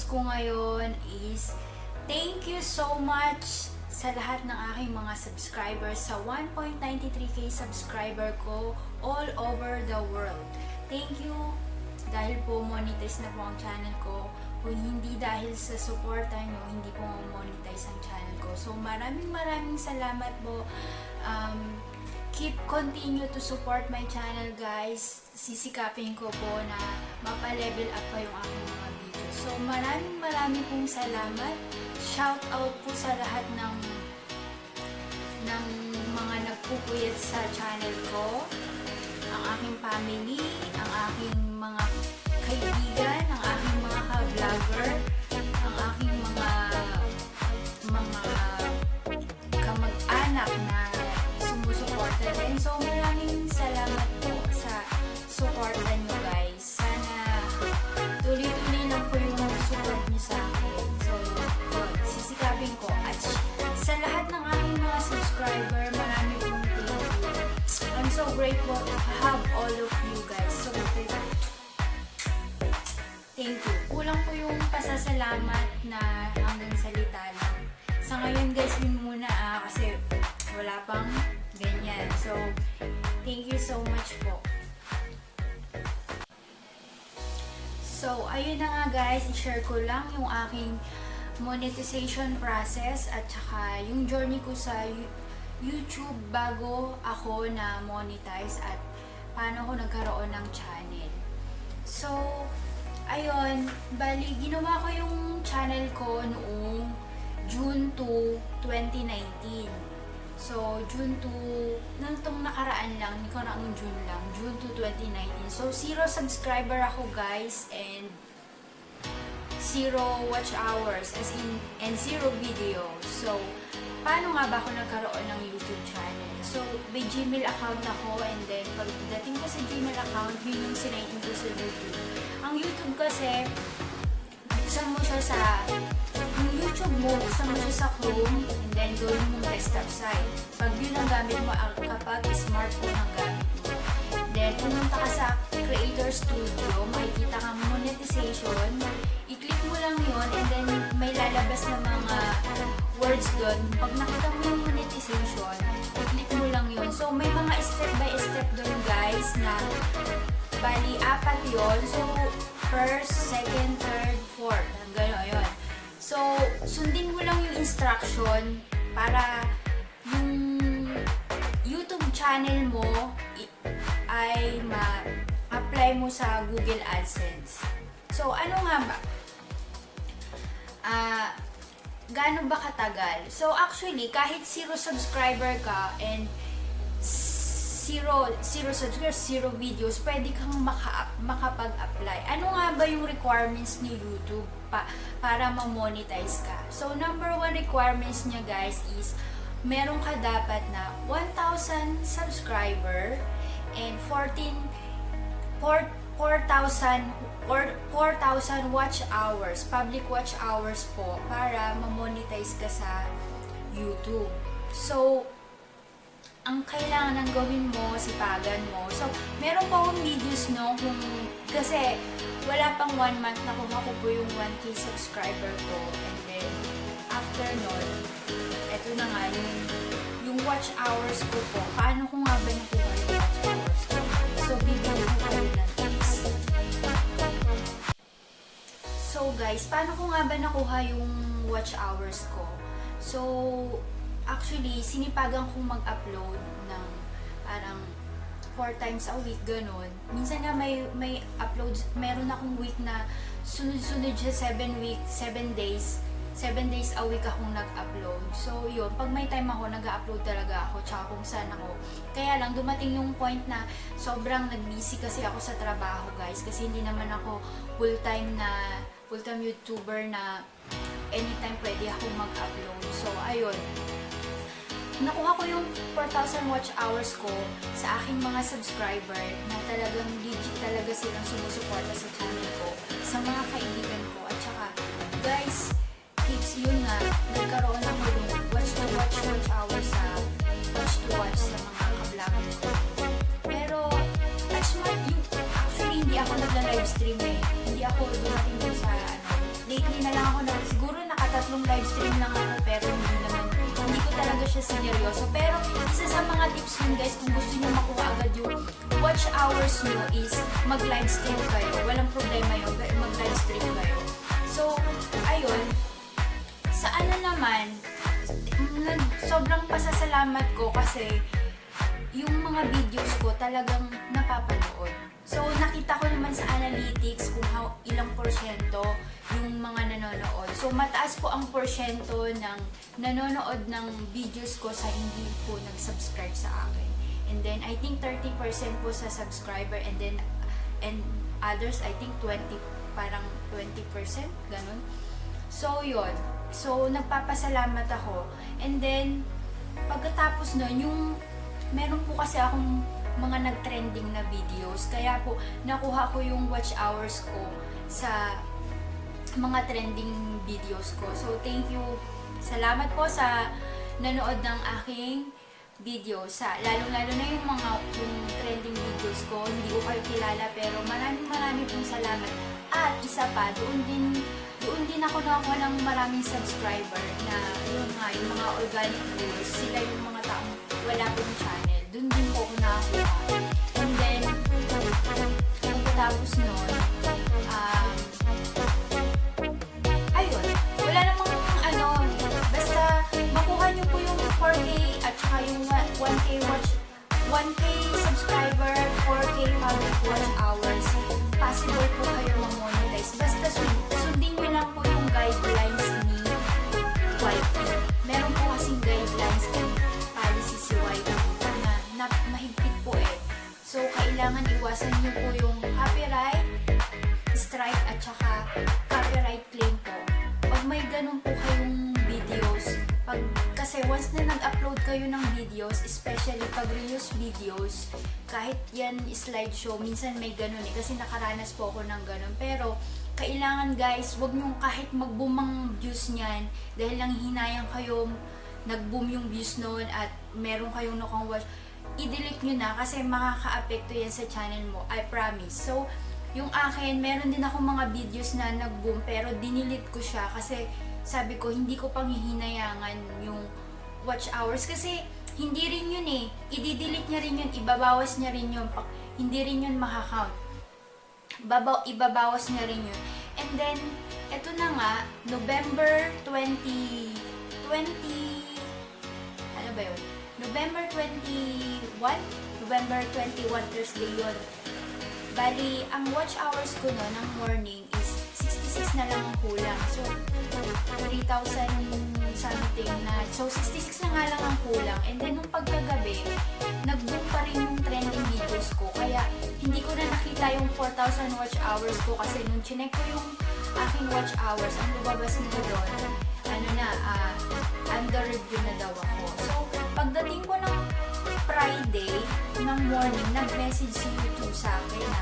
ko ngayon is thank you so much sa lahat ng aking mga subscribers sa 1.93k subscriber ko all over the world. Thank you dahil po monetize na po ang channel ko. Kung hindi dahil sa suporta nyo, hindi po monetize ang channel ko. So maraming salamat po. Continue to support my channel, guys. Sisikapin ko po na mapa-level up pa yung aking mga videos. So maraming pong salamat. Shout out po sa lahat ng mga nagpupuyat sa channel ko. Ang aking family, ang aking mga kaibigan, ang aking mga ka-vlogger, ang aking mga kamag-anak na sumusuporta rin. So maraming salamat po sa suporta nyo, guys. Sana tuloy-tuloy lang po yung support nyo sa akin. So yun, sisikapin ko. At sa lahat ng aking mga subscriber, marami pong thank you. I'm so grateful to have all of you guys. So thank you. Kulang po yung pasasalamat na hanggang salita lang. Sa ngayon, guys, yun muna kasi wala pang ganyan. So, thank you so much po. So, ayun na nga, guys. I-share ko lang yung aking monetization process at saka yung journey ko sa YouTube bago ako na monetize at paano ako nagkaroon ng channel. So, ayun, bali, ginawa ko yung channel ko noong June 2, 2019. So, June 2, nitong nakaraan lang, hindi ko na ang June lang, June 2, 2019. So, 0 subscriber ako, guys, and 0 watch hours, as in, and 0 videos. So, paano nga ba ako nagkaroon ng YouTube channel? So, may Gmail account ako, and then, pagdating ko sa Gmail account, yun yung sinaitin ko sa YouTube. Ang YouTube kasi, buksan mo siya sa, yung YouTube mo, buksan mo siya sa Chrome, and then gawin mong desktop site. Pag yun ang gamit mo, kapag smartphone ang gamit mo. Then, pumunta ka sa Creator Studio, makikita kang monetization, i-click mo lang yun, and then may lalabas na mga words doon. Pag nakita mo yung monetization, i-click mo lang yun. So, may mga step by step doon, guys, na bali, 4 yun. So, first, second, third, fourth. Gano'n, yun. So, sundin mo lang yung instruction para yung YouTube channel mo ay ma-apply mo sa Google ADSENSE. So, ano nga ba? Gaano ba katagal? So, actually, kahit 0 subscriber ka and 0 subscribers, 0 videos, pwede kang makapag-apply. Ano nga ba yung requirements ni YouTube para ma-monetize ka? So, number 1 requirements niya, guys, is meron ka dapat na 1,000 subscriber and 4,000 watch hours, public watch hours po, para ma-monetize ka sa YouTube. So, ang kailangan ng gawin mo, sipagan mo. So, meron pa akong videos, no, kasi wala pang 1 month nakuha ko po yung 1k subscriber ko. And then, after nun, eto na nga, yung watch hours ko po. Paano ko nga ba nakuha yung watch hours ko? So, bibigyan ko kayo ng tips. So, guys, paano ko nga ba nakuha yung watch hours ko? So, actually, sinipagan kong mag-upload ng parang 4 times a week, ganun. Minsan nga may upload, meron akong week na sunod-sunod siya 7 days. 7 days a week akong nag-upload. So, yun, pag may time ako, nag-upload talaga ako, tsaka kung saan ako. Kaya lang, dumating yung point na sobrang nag-busy kasi ako sa trabaho, guys. Kasi hindi naman ako full-time YouTuber na anytime pwede ako mag-upload. So, ayun. Nakuha ko yung 4,000 watch hours ko sa aking mga subscriber na talagang legit talaga silang sumusuporta sa channel ko, sa mga kaibigan ko. At saka, guys, tips yun nga, nagkaroon ako yung watch hours sa watch sa mga ka-vlogger ko. Pero, actually, hindi ako nagla-livestream eh. Hindi ako dumating dun sa, lately tatlong live stream lang ako, pero hindi ko talaga siya sineryoso. Pero isa sa mga tips yun guys, kung gusto nyo makuha agad yung watch hours nyo is mag-live stream kayo. Walang problema yun, mag-live stream kayo. So, ayun. Sa ano naman, sobrang pasasalamat ko kasi yung mga videos ko talagang napapanood. So, nakita ko naman sa analytics kung ilang porsyento yung mga nanonood. So, mataas po ang porsyento ng nanonood ng videos ko sa hindi po nag-subscribe sa akin. And then, I think 30% po sa subscriber and others, I think 20, parang 20%, ganun. So, yun. So, nagpapasalamat ako. And then, pagkatapos nun, meron po kasi akong mga nag-trending na videos. Kaya po, nakuha ko yung watch hours ko sa mga trending videos ko. So, thank you. Salamat po sa nanood ng aking video. Lalo-lalo na yung trending videos ko. Hindi ko kayo kilala, pero maraming pong salamat. At isa pa, doon din ako nakakuha ng maraming subscriber na yung mga organic viewers. Sila yung mga taong wala pong channel. Doon din po ako nakakuha. And then, pagkatapos nun, ayun, wala namang basta makuha nyo po yung 4K at saka yung 1K subscriber, 4K public watch hours. Possible po kayo ma-monetize. Basta sundin nyo lang po yung guidelines ni YT. Meron po kasing guidelines and policy si YT na mahigpit po eh. So, kailangan iwasan nyo po yung copyright, strike at saka copyright claim po. Pag may ganun po kayong videos, kasi once na nag-upload kayo ng videos, especially pag reuse videos, kahit yan slideshow, minsan may ganun eh, kasi nakaranas po ako ng ganun. Pero, kailangan guys, wag nyo kahit mag-boom ang views nyan, dahil lang hinayang kayo, nag-boom yung views noon at meron kayong nakang-watch, i-delete nyo na kasi makaka-apekto yan sa channel mo, I promise. So, yung akin, meron din ako mga videos na nag-boom pero dinilit ko siya kasi sabi ko, hindi ko pang hihinayangan yung watch hours kasi hindi rin yun eh. I-delete niya rin yun, ibabawas niya rin yun, hindi rin yun makakount. Ibabawas niya rin yun. And then, eto na nga, November 2020, ano ba yun? November 21? November 21, Thursday yun. Bali, ang watch hours ko no, ng morning is 66 na lang ang kulang. So, 3,000 something na. So, 66 na nga lang ang kulang. And then, nung pagkagabi, nag-boom pa rin yung trending videos ko. Kaya, hindi ko na nakita yung 4,000 watch hours ko kasi nung chinek ko yung aking watch hours, ang lumabas nito doon, under review na daw ako. So, pagdating ko ng Friday ng morning, nag-message si YouTube sa akin na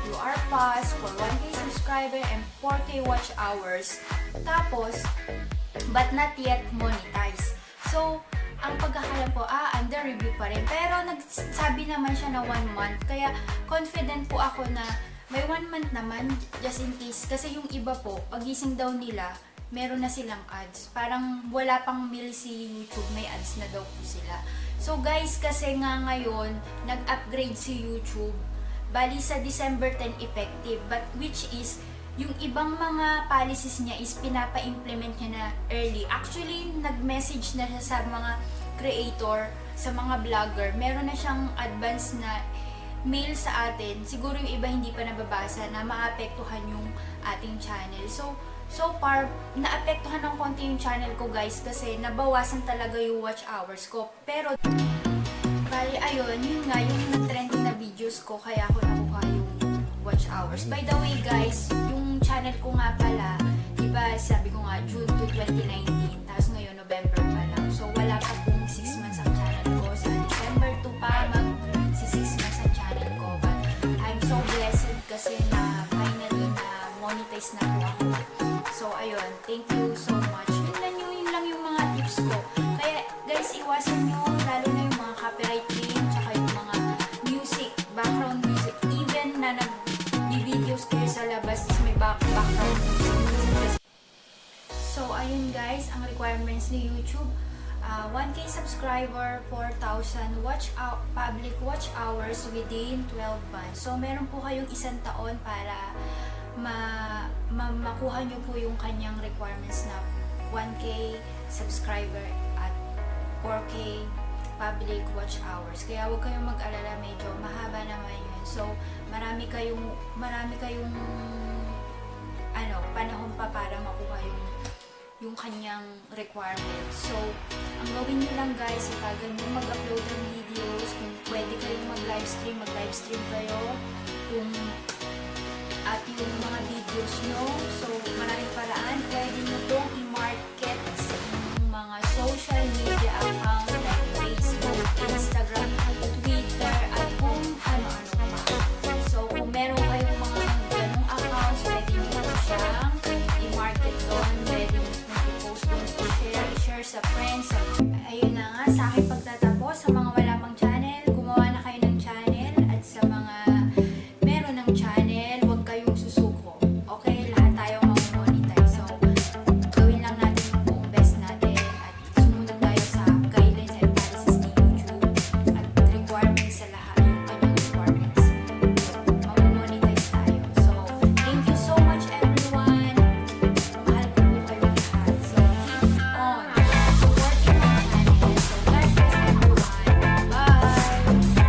you are passed for 1K subscriber and 4K watch hours. Tapos, but not yet monetized. So, ang pagkakalam po, under review pa rin. Pero, nagsabi naman siya na 1 month. Kaya, confident po ako na may 1 month naman, just in case. Kasi yung iba po, pagising daw nila, meron na silang ads. Parang wala pang meal si YouTube, may ads na daw po sila. So guys, kasi nga ngayon, nag-upgrade si YouTube. Bali sa December 10 effective, but which is, yung ibang mga policies niya is pinapa-implement niya na early. Actually, nag-message na siya sa mga creator, sa mga vlogger. Meron na siyang advance na mail sa atin. Siguro yung iba hindi pa nababasa na maapektuhan yung ating channel. So far, naapektuhan ng konti yung channel ko guys kasi nabawasan talaga yung watch hours ko. Pero, bali ayun, yun nga, yung trending na videos ko kaya ako nakuha yung watch hours. By the way guys, yung channel ko nga pala, diba sabi ko nga June to 2019, tapos ngayon November pa lang. So wala pa pong 6 months ang channel ko. Sa December 2 pa mag-6 months ang channel ko. But I'm so blessed kasi na finally na monetize na po ako. So, ayun. Thank you so much. Yun lang yung mga tips ko. Kaya, guys, iwasan nyo, lalo na yung mga copyright claim, tsaka yung mga music, background music. Even na nag-videos kayo sa labas, may background music. So, ayun guys. requirements ni YouTube. 1K subscriber, 4,000 public watch hours within 12 months. So, meron po kayong 1 taon para makuha nyo po yung kanyang requirements na 1K subscriber at 4K public watch hours. Kaya huwag kayong mag-alala, medyo mahaba naman yun. So, marami kayong panahon pa para makuha yung kanyang requirements. So, ang gawin nyo lang guys, itagan nyo mag-upload ng videos. Kung pwede kayong mag-livestream kayo. At yung mga videos nyo. So, maraming paraan. Pwede nyo pong i-market sa inyong mga social media account like Facebook, Instagram, Twitter, at kung ano-ano pa. So, kung meron kayong mga ganong accounts, pwede nyo po siyang i-market doon. Pwede nyo po i-post doon, share sa friends. Ayun na nga, sa aking pagtatapos, sa mga wala